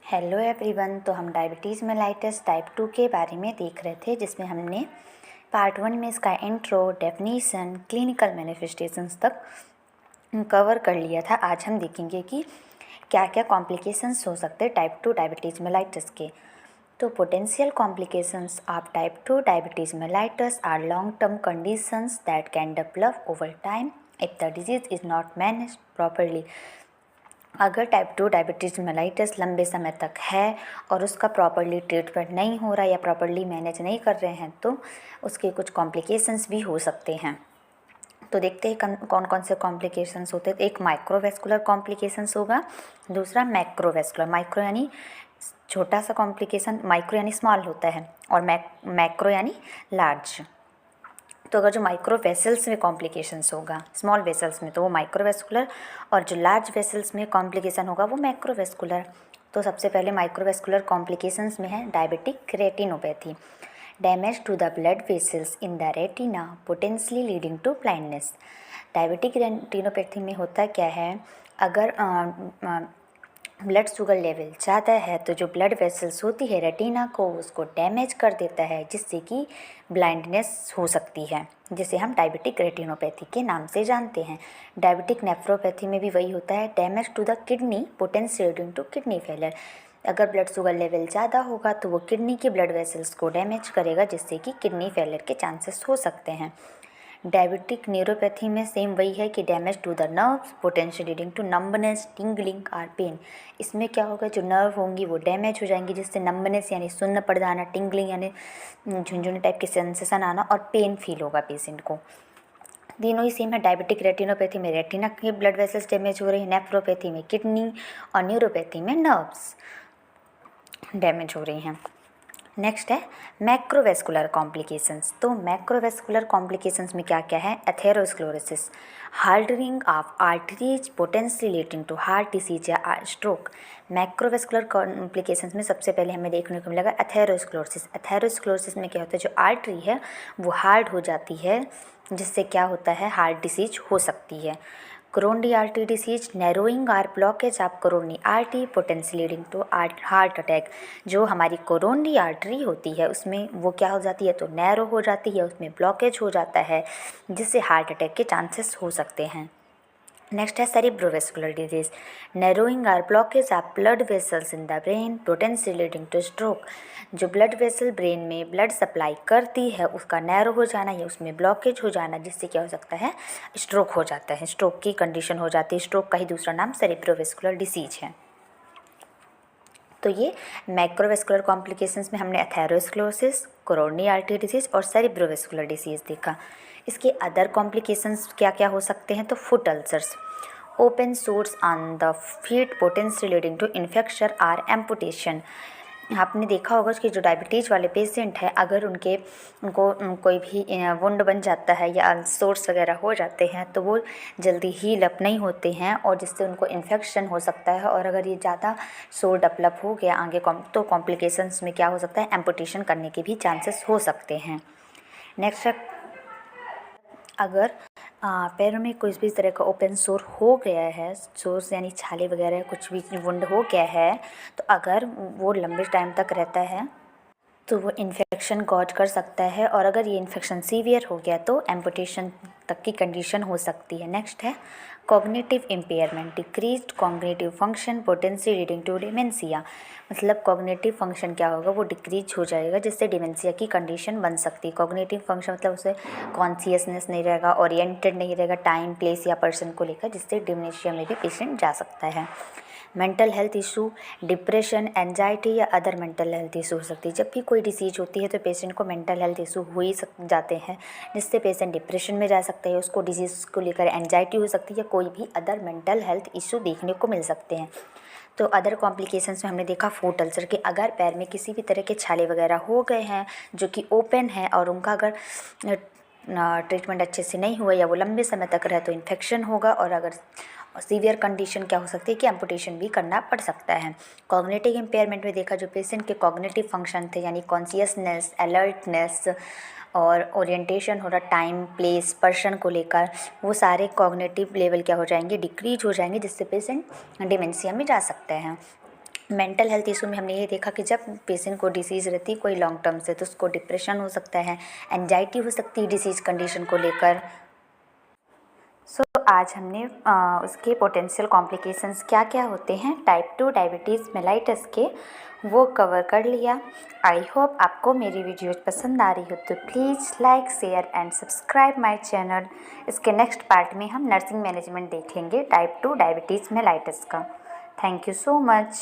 Hello everyone. तो हम diabetes mellitus type 2 के बारे में देख रहे थे, जिसमें हमने पार्ट 1 में इसका इंट्रो, डेफिनीशन, क्लिनिकल मैनिफेस्टेशंस तक कवर कर लिया था। आज हम देखेंगे कि क्या क्या कॉम्प्लिकेशंस हो सकते हैं टाइप 2 डायबिटीज़ मेलाइटस के। तो potential complications of type 2 diabetes mellitus are long term conditions that can develop over time if the disease is not managed properly. अगर टाइप 2 डायबिटीज़ मेलाइटस लंबे समय तक है और उसका प्रॉपरली ट्रीटमेंट नहीं हो रहा या प्रॉपरली मैनेज नहीं कर रहे हैं तो उसके कुछ कॉम्प्लिकेशंस भी हो सकते हैं। तो देखते हैं कौन कौन से कॉम्प्लिकेशंस होते हैं। एक माइक्रोवेस्कुलर कॉम्प्लिकेशंस होगा, दूसरा मैक्रोवेस्कुलर। माइक्रो यानी छोटा सा कॉम्प्लिकेशन, माइक्रो यानी स्मॉल होता है, और मैक्रो यानी लार्ज। तो अगर जो माइक्रो वेसल्स में कॉम्प्लिकेशंस होगा स्मॉल वेसल्स में, तो वो माइक्रोवेस्कुलर, और जो लार्ज वेसल्स में कॉम्प्लिकेशन होगा वो मैक्रोवेस्कुलर। तो सबसे पहले माइक्रोवेस्कुलर कॉम्प्लिकेशंस में है diabetic retinopathy, damage to the blood vessels in the retina potentially leading to blindness. Diabetic retinopathy में होता क्या है, अगर ब्लड शुगर लेवल ज़्यादा है तो जो ब्लड वेसल्स होती है रेटिना को, उसको डैमेज कर देता है, जिससे कि ब्लाइंडनेस हो सकती है, जिसे हम डायबिटिक रेटिनोपैथी के नाम से जानते हैं। डायबिटिक नेफ्रोपैथी में भी वही होता है, damage to the kidney potential due to kidney failure. अगर ब्लड शुगर लेवल ज़्यादा होगा तो वो किडनी के ब्लड वेसल्स को डैमेज करेगा, जिससे कि किडनी फेलियर के चांसेस हो सकते हैं। डायबिटिक न्यूरोपैथी में सेम वही है कि damage to the nerves potential leading to numbness, tingling और पेन। इसमें क्या होगा, जो नर्व होंगी वो डैमेज हो जाएंगी, जिससे नंबनेस यानी सुन्न पड़ जाना, टिंगलिंग यानी झुंझुने टाइप की सेंसेशन आना, और पेन फील होगा पेशेंट को। तीनों ही सेम है। डायबिटिक रेटिनोपैथी में रेटिना के ब्लड वेसल्स डैमेज हो रही है, नेफ्रोपैथी में किडनी, और न्यूरोपैथी में नर्व्स डैमेज हो रही हैं। नेक्स्ट है मैक्रोवेस्कुलर कॉम्प्लिकेशंस। तो मैक्रोवेस्कुलर कॉम्प्लिकेशंस में क्या क्या है, atherosclerosis, hardening of arteries potentially leading to heart disease या स्ट्रोक। मैक्रोवेस्कुलर कॉम्प्लिकेशंस में सबसे पहले हमें देखने को मिलेगा एथेरोस्क्लेरोसिस। एथेरोस्क्लेरोसिस में क्या होता है, जो आर्टरी है वो हार्ड हो जाती है, जिससे क्या होता है, हार्ट डिसीज हो सकती है। Coronary artery disease, narrowing or blockage of coronary artery potential leading to heart attack. जो हमारी कोरोनरी आर्टरी होती है उसमें वो क्या हो जाती है, तो नैरो हो जाती है, उसमें ब्लॉकेज हो जाता है, जिससे हार्ट अटैक के चांसेस हो सकते हैं। नेक्स्ट है cerebrovascular disease, narrowing or blockage of blood vessels in the brain potential leading to stroke. जो ब्लड वेसल ब्रेन में ब्लड सप्लाई करती है उसका नैरो हो जाना या उसमें ब्लॉकेज हो जाना, जिससे क्या हो सकता है, स्ट्रोक हो जाता है, स्ट्रोक की कंडीशन हो जाती है। स्ट्रोक का ही दूसरा नाम सेरिब्रोवेस्कुलर डिसीज है। तो ये मैक्रोवेस्कुलर कॉम्प्लिकेशंस में हमने एथेरोस्क्लेरोसिस, कोरोनरी आर्टरी डिसीज और सेरिब्रोवेस्कुलर डिसीज देखा। इसके अदर कॉम्प्लिकेशंस क्या क्या हो सकते हैं, तो foot ulcers, open sores on the feet potential leading to infection और एम्पुटेशन। आपने देखा होगा कि जो डायबिटीज़ वाले पेशेंट हैं, अगर उनको कोई भी वुंड बन जाता है या सोर्स वगैरह हो जाते हैं तो वो जल्दी हील अप नहीं होते हैं, और जिससे उनको इन्फेक्शन हो सकता है। और अगर ये ज़्यादा सोर डेवलप हो गया आगे तो कॉम्प्लिकेशंस में क्या हो सकता है, एम्पुटेशन करने के भी चांसेस हो सकते हैं। नेक्स्ट, अगर पैरों में कोई भी तरह का ओपन सोर हो गया है, सोर्स यानी छाले वगैरह कुछ भी वुंड हो गया है, तो अगर वो लंबे टाइम तक रहता है तो वो इन्फेक्शन कॉज कर सकता है, और अगर ये इन्फेक्शन सीवियर हो गया तो एम्पुटेशन तक की कंडीशन हो सकती है। नेक्स्ट है cognitive impairment, decreased cognitive function potential leading to dementia. मतलब कॉग्निटिव फंक्शन क्या होगा, वो डिक्रीज हो जाएगा, जिससे डिमेंशिया की कंडीशन बन सकती है। कॉग्निटिव फंक्शन मतलब उसे कॉन्शियसनेस नहीं रहेगा, ओरिएंटेड नहीं रहेगा टाइम प्लेस या पर्सन को लेकर, जिससे डिमेंशिया में भी पेशेंट जा सकता है। Mental health issue, depression, anxiety या अदर मेंटल हेल्थ इशू हो सकती है। जब भी कोई डिसीज होती है तो पेशेंट को मेंटल हेल्थ इशू हो ही जाते हैं, जिससे पेशेंट डिप्रेशन में जा सकता है, उसको डिजीज़ को लेकर एंजाइटी हो सकती है, या कोई भी अदर मेंटल हेल्थ इशू देखने को मिल सकते हैं। तो अदर कॉम्प्लिकेशंस में हमने देखा फुट अल्सर के, अगर पैर में किसी भी तरह के छाले वगैरह हो गए हैं जो कि ओपन है, और उनका अगर ट्रीटमेंट अच्छे से नहीं हुआ या वो लंबे समय तक रहे तो इन्फेक्शन होगा, और अगर सीवियर कंडीशन क्या हो सकती है कि एम्पुटेशन भी करना पड़ सकता है। कॉग्निटिव इम्पेयरमेंट में देखा, जो पेशेंट के कॉग्निटिव फंक्शन थे यानी कॉन्शियसनेस, अलर्टनेस और ओरिएंटेशन हो रहा टाइम प्लेस पर्सन को लेकर, वो सारे कॉग्निटिव लेवल क्या हो जाएंगे, डिक्रीज हो जाएंगे, जिससे पेशेंट डिमेंशिया में जा सकते हैं। मेंटल हेल्थ इशू में हमने ये देखा कि जब पेशेंट को डिसीज़ रहती है कोई लॉन्ग टर्म से, तो उसको डिप्रेशन हो सकता है, एंजाइटी हो सकती है डिसीज़ कंडीशन को लेकर। आज हमने उसके पोटेंशियल कॉम्प्लिकेशंस क्या क्या होते हैं टाइप 2 डायबिटीज़ मेलाइटस के, वो कवर कर लिया। आई होप आपको मेरी वीडियोज़ पसंद आ रही हो, तो please like share and subscribe my channel. इसके नेक्स्ट पार्ट में हम नर्सिंग मैनेजमेंट देख लेंगे टाइप 2 डायबिटीज़ मेलाइटस का। Thank you so much.